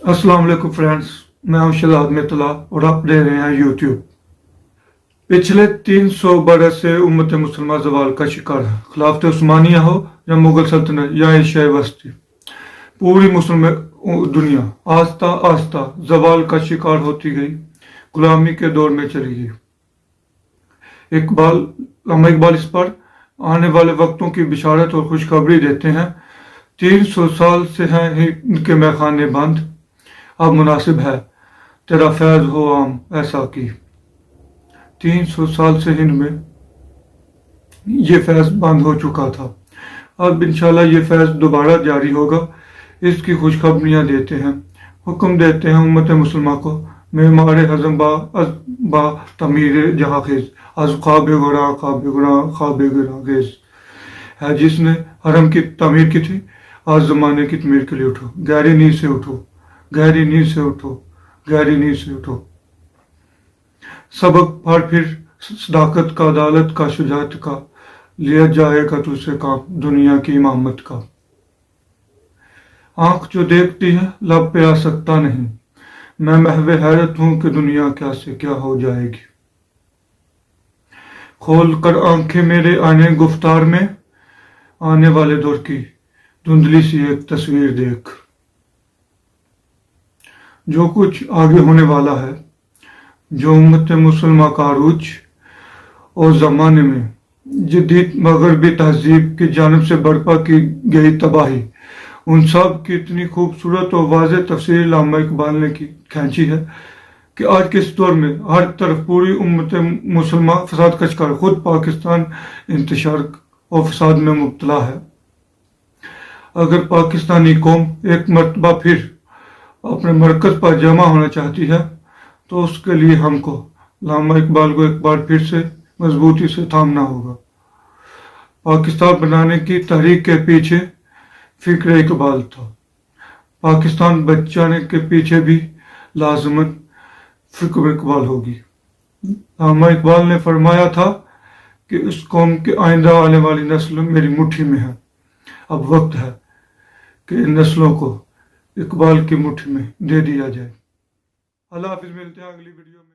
अस्सलाम वालेकुम फ्रेंड्स, मैं हूं शहजाद मित्तला और आप देख रहे हैं यूट्यूब। पिछले 300 बरस से उम्मत मुसलमान जवाल का शिकार है। खिलाफत उस्मानिया हो या मुगल सल्तनत या एशियाई वस्ती, पूरी मुस्लिम दुनिया आस्ता आस्ता जवाल का शिकार होती गई, गुलामी के दौर में चली गई। इकबाल इस पर आने वाले वक्तों की बिशारत और खुशखबरी देते हैं। 300 साल से हैं इनके मैखाने बंद, अब मुनासिब है तेरा फैज हो आम ऐसा की। 300 साल से हिंद में ये फैज बंद हो चुका था, अब इंशाल्लाह ये फैज दोबारा जारी होगा। इसकी खुशखबरियाँ देते हैं, हुक्म देते हैं उम्मत मुसलमान को, मेमार हजम बा तमीर जहाँ खेज आज ख्वाब गुरा है जिसने हरम की तमीर की थी, आज जमाने की तमीर के लिए उठो, गहरी नींद से उठो, गहरी नींद से उठो, गहरी नींद से उठो। सबक पढ़ फिर सदाकत का, अदालत का, शुजाअत का, लिया जाएगा तुझसे काम दुनिया की इमामत का। आंख जो देखती है लब पे आ सकता नहीं, मैं महवे हैरत हूं कि दुनिया क्या से क्या हो जाएगी। खोल कर आंखें मेरे आने गुफ्तार में, आने वाले दौर की धुंधली सी एक तस्वीर देख। जो कुछ आगे होने वाला है, जो उम्मत मुसलमान का अरूज और ज़माने में जदीद मगरबी तहजीब की जानब से बर्पा की गई तबाही, उन सब की इतनी खूबसूरत और वाज़ेह तफसीर अल्लामा इकबाल ने खींची है कि आज के इस दौर में हर तरफ पूरी उम्मत मुसलमान फसाद का शिकार, खुद पाकिस्तान इंतशार और फसाद में मुब्तला है। अगर पाकिस्तानी कौम एक मरतबा फिर अपने मरकज पर जमा होना चाहती है तो उसके लिए हमको अल्लामा इकबाल को एक बार फिर से मजबूती से थामना होगा। पाकिस्तान बनाने की तहरीक के पीछे फिक्र इकबाल था, पाकिस्तान बचाने के पीछे भी लाजमन फिक्र इकबाल होगी। अल्लामा इकबाल ने फरमाया था कि उस कौम के आइंदा आने वाली नस्ल मेरी मुट्ठी में है। अब वक्त है कि इन नस्लों को इकबाल की मुट्ठी में दे दिया जाए। अल्लाह हाफिज, मिलते हैं अगली वीडियो में।